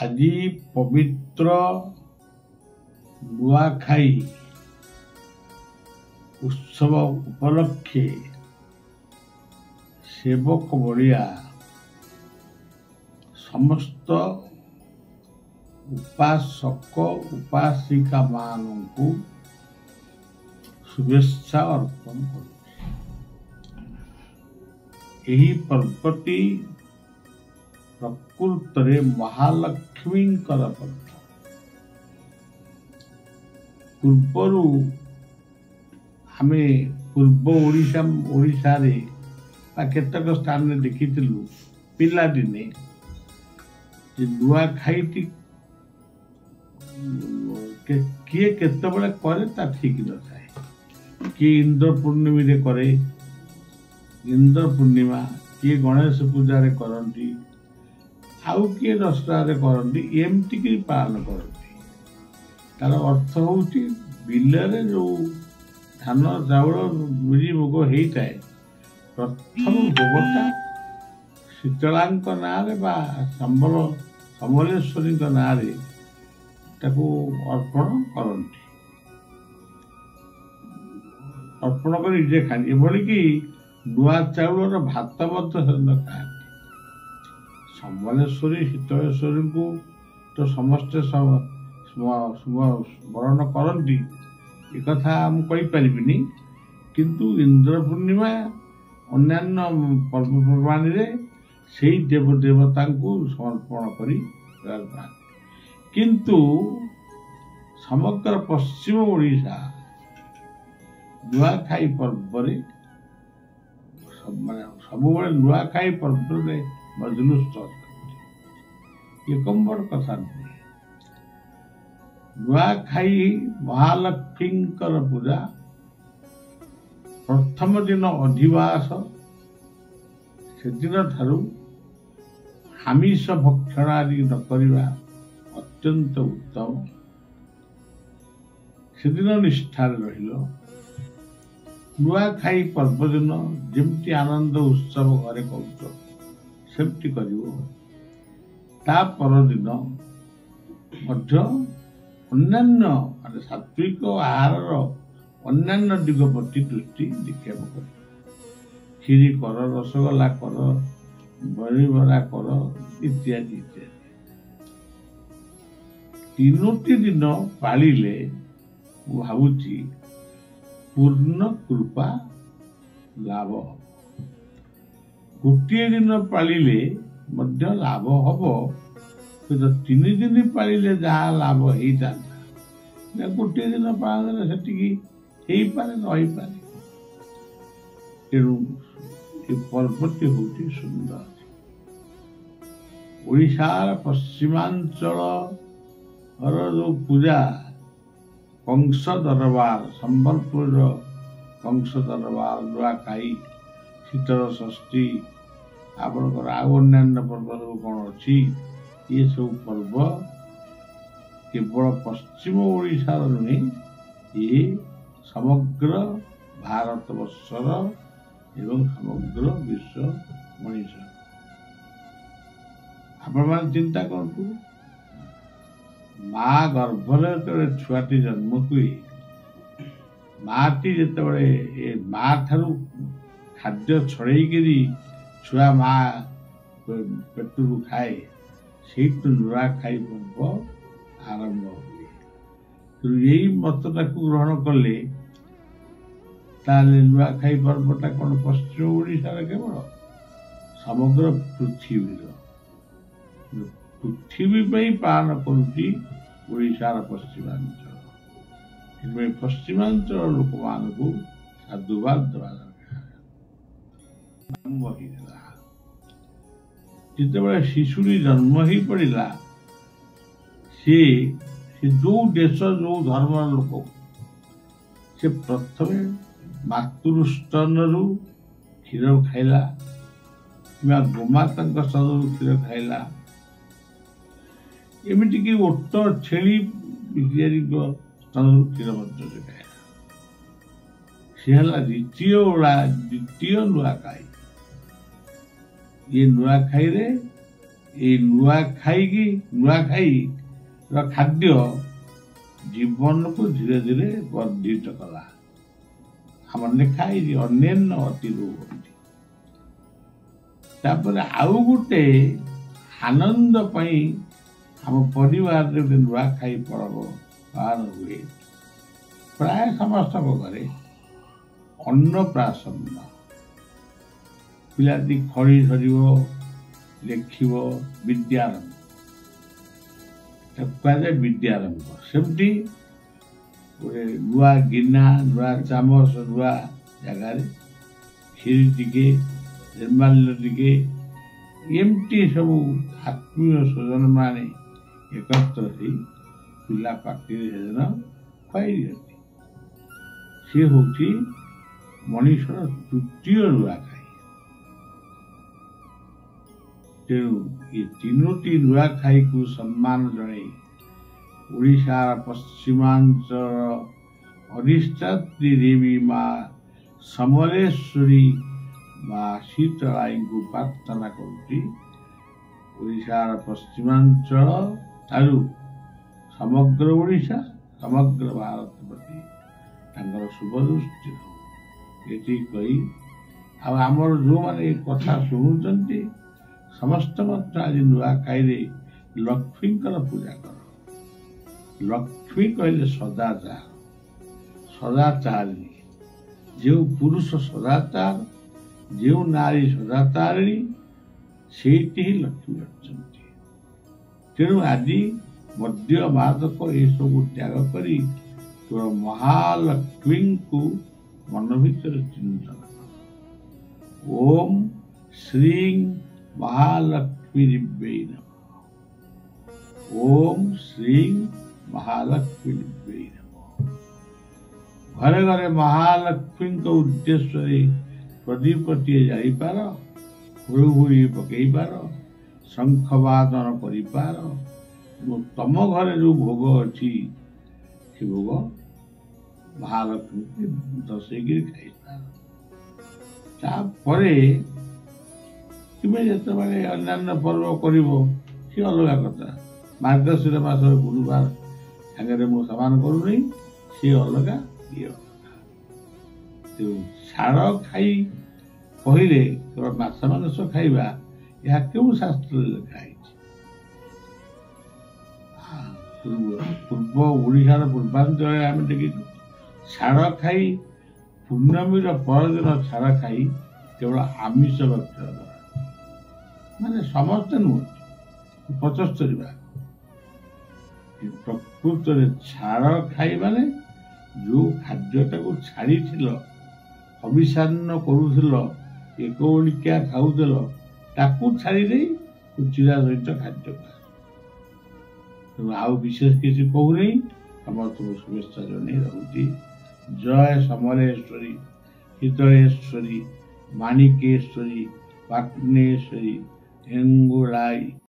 आज पवित्र नुआखाई उत्सव उपलक्षे सेवक बलिया समस्त उपासक उपासिका मानू शुभेच्छा अर्पण करुछि। पर्वटी प्रकृत महालक्ष्मी पर्व। पूर्वर आमे पूर्व ओडिशा रे केतक स्थान में देखी पिला दिने नुआखाई किए केतबेले करे ता ठीक न थाए। किए इंद्र पूर्णिमा रे करे, इंद्र पूर्णिमा किए गणेश पूजा रे करंती, आउ किए दशहरा रे करंती, एमती की पालन करंती। तार अर्थ होउची बिलरे जो धान चाउल बिरी मुग होता है प्रथम भोगटा शीतलांक नारे बा समलेश्वरी नारे ताको अर्पण करती। अर्पण कर खाती एभली कि नुआ चाउल भात खाती। समलेश्वरी शीतलेश्वरी को तो समस्ते स्मरण करती एक मुझे किंतु इंद्र पूर्णिमा अन्यान्य पर्वपर्वाणी रे से देवदेवता को समर्पण कर किंतु समग्र पश्चिम ओडिशा नुआखाई पर्व सब नुआखाई पर्व जुलूस एक बड़ कथा नुहे। नुआखाई महालक्ष्मी पूजा प्रथम दिन अधिवास से दिन ठारू आमिष भक्षण आदि न करवा अत्यंत उत्तम। से दिन निष्ठार रहिल। नुआखाई पर्व दिन जमती आनंद उत्सव घरे कर सेमती करिवो। ता पर दिन मध्य अन्यान्य माने सात्विक आहार अन्यान्य दिग प्रति दृष्टि निक्षेप कर। खीरी कर, रसगोला कर, बड़ा कर इत्यादि इत्यादि। तीनोटी दिन पालिले भावुची पूर्ण कृपा लाभ। गोटे दिन पालिले मध्य लाभ हबो तो 3 दिन पालिले जहाँ लाभ होता गोटे दिन पालन से पारे न तेणु ये पर्वटी हूँ सुंदर। ओडिशार पश्चिमांचल जो पूजा कंस दरबार संबलपुर कंस दरबार नुआखाई शीतल षष्ठी आपणकर अन्यान्य पर्व सब कौन अच्छी ये सब पर्व केवल पश्चिम ओडिशार नुहे ये समग्र भारत वर्षर एवं समग्र विश्व मनीष। आपण चिंता करूँ माँ गर्भर जो छुआटी जन्म हुए माटी जिते माँ ठारू खाद्य छड़ेकरी छुआ माँ पेटू खाए से नुआखाई पर्व आरंभ हुए। तो यही मतटा को ग्रहण कले नुआखाई पर्वटा कौन पश्चिम ओडिशार केवल समग्र पृथ्वी पालन करुच्ची ओडिशार पश्चिमांचल। पश्चिमांचल लोक मान को साधुवाद देवा जिते शिशुरी जन्म ही पड़ा सी जो देश जो धर्म लोक से प्रथम मातृस्तन रु क्षीर खाइला कि गोमाता स्तन क्षीर खाइला एमती कि ओट छेली स्तन क्षीर से खाइला सी है द्वितीय नुआखाई। ये नुआखाई रे এই ନୂଆଖାଇ ଖାଦ୍ୟ ଜୀବନକୁ ଧୀରେ ଧୀରେ ବର୍ଦ୍ଧିତ କଲା। ଆମର ଲେଖା ହେଇଛି ଅନ୍ୟାନ୍ୟ ଅତିରୁ ହୁଅନ୍ତି। ତାପରେ ଆଉ ଗୋଟେ ଆନନ୍ଦ ପାଇଁ ଆମ ପରିବାରରେ ଗୋଟେ ନୂଆଖାଇ ପର୍ବ ପାଳନ ହୁଏ। ପ୍ରାୟ ସମସ୍ତଙ୍କ ଘରେ ଅନ୍ନପ୍ରାଶନ। ପିଲାଟି ଖଳି ଧରିବ, ଲେଖିବ, ବିଦ୍ୟାରମ୍ଭ। କୁହାଯାଏ ବିଦ୍ୟାରମ୍ଭ। ସେମିତି ଗୋଟେ ନୂଆ ଗିନା, ନୂଆ ଚାମଚ, ନୂଆ ଜାଗାରେ କ୍ଷୀରି ଟିକେ, ନିର୍ମାଲ୍ୟ ଟିକେ, ଏମିତି ସବୁ ଆତ୍ମୀୟ ସ୍ୱଜନ ମାନେ ଏକତ୍ର ହେଇ ପିଲା ପାଟିରେ ସେଦିନ ଖୁଆଇ ଦିଅନ୍ତି। ସିଏ ହଉଛି ମଣିଷର ତୃତୀୟ ନୂଆଖାଇ। ତେଣୁ ଏ ତିନୋଟି ନୂଆଖାଇକୁ ସମ୍ମାନ ଜଣାଇ ଓଡ଼ିଶାର ପଶ୍ଚିମାଞ୍ଚଳ ଅଧିଷ୍ଠାତ୍ରୀ ଦେବୀ ମା ସମଲେଶ୍ୱରୀ ମା ଶୀତଳାଇଙ୍କୁ ପ୍ରାର୍ଥନା କରୁଛି। ଓଡ଼ିଶାର ପଶ୍ଚିମାଞ୍ଚଳ ଠାରୁ ସମଗ୍ର ଓଡ଼ିଶା, ସମଗ୍ର ଭାରତ ପ୍ରତି ତାଙ୍କର ଶୁଭ ଦୃଷ୍ଟି ହଉ। ଏତିକି କହି ଆଉ ଆମର ଯେଉଁମାନେ ଏ କଥା ଶୁଣୁଛନ୍ତି ସମସ୍ତେ ମଧ୍ୟ ଆଜି ନୂଆଖାଇରେ ଲକ୍ଷ୍ମୀଙ୍କର ପୂଜା କର। ଲକ୍ଷ୍ମୀ କହିଲେ ସଦାଚାରିଣୀ। ଯେଉଁ ପୁରୁଷ ସଦାଚାର, ଯେଉଁ ନାରୀ ସଦାଚାରିଣୀ, ସେଇଠି ହିଁ ଲକ୍ଷ୍ମୀ ଅଛନ୍ତି। ତେଣୁ ଆଜି ମଦ୍ୟ ମାଦକ ଏସବୁ ତ୍ୟାଗ କରି ତୋର ମହାଲକ୍ଷ୍ମୀଙ୍କୁ ମନ ଭିତରେ ଚିନ୍ତନ କର। ଓମ୍ ଶ୍ରୀ ମହାଲକ୍ଷ୍ମୀ ଦିବ୍ୟೈ ନମଃ। ଓମ୍ ଶ୍ରୀ ମହାଲକ୍ଷ୍ମୀ ଦିବ୍ୟೈ ନମଃ। ଘରେ ଘରେ ମହାଲକ୍ଷ୍ମୀଙ୍କ ଉଦ୍ଦେଶ୍ୟରେ ପ୍ରଦୀପଟିଏ ଜାଳିପାର, ହୁଳୁହୁଳି ପକେଇପାର, ଶଙ୍ଖବାଦନ କରିପାର। ତମ ଘରେ ଯେଉଁ ଭୋଗ ଅଛି ସେ ଭୋଗ ମହାଲକ୍ଷ୍ମୀକି ଦଶେଇକିରି ଖାଇପାର। ତାପରେ ତୁମେ ଯେତେବେଳେ ଅନ୍ୟାନ୍ୟ ପର୍ବ କରିବ ସେ ଅଲଗା କଥା। ମାର୍ଗଶିର ମାସର ଗୁରୁବାର ସାଙ୍ଗରେ ମୁଁ ସମାନ କରୁନି, ସେ ଅଲଗା ଇଏ ଅଲଗା। ତେଣୁ ଛାଡ଼ ଖାଇ କହିଲେ କେବଳ ମାଛ ମାଂସ ଖାଇବା, ଏହା କେଉଁ ଶାସ୍ତ୍ରରେ ଲେଖା ହେଇଛି? ପୂର୍ବ ଓଡ଼ିଶାର ପୂର୍ବାଞ୍ଚଳରେ ଆମେ ଦେଖିଛୁ ଛାଡ଼ ଖାଇ, ପୂର୍ଣ୍ଣମୀର ପରଦିନ ଛାଡ଼ ଖାଇ କେବଳ ଆମିଷ ଭକ୍ଷଣ କରା। ମାନେ ସମସ୍ତେ ନୁହନ୍ତି, 75 ଭାଗ। ପ୍ରକୃତରେ ଛାଡ଼ ଖାଇ ମାନେ ଯେଉଁ ଖାଦ୍ୟଟାକୁ ଛାଡ଼ିଥିଲ, ଅବିଷାନ୍ନ କରୁଥିଲ, ଏକ ଓଳିକିଆ ଖାଉଥିଲ, ତାକୁ ଛାଡ଼ି ଦେଇ ଉଚିରା ସହିତ ଖାଦ୍ୟ ଖା। ତେଣୁ ଆଉ ବିଶେଷ କିଛି କହୁନି। ସମସ୍ତଙ୍କୁ ଶୁଭେଚ୍ଛା ଜଣାଇ ରହୁଛି। ଜୟ ସମଲେଶ୍ୱରୀ, ଶୀତଳେଶ୍ୱରୀ, ମାଣିକେଶ୍ୱରୀ, ପାଟନେଶ୍ୱରୀ, ହେଙ୍ଗୁଳାଇ।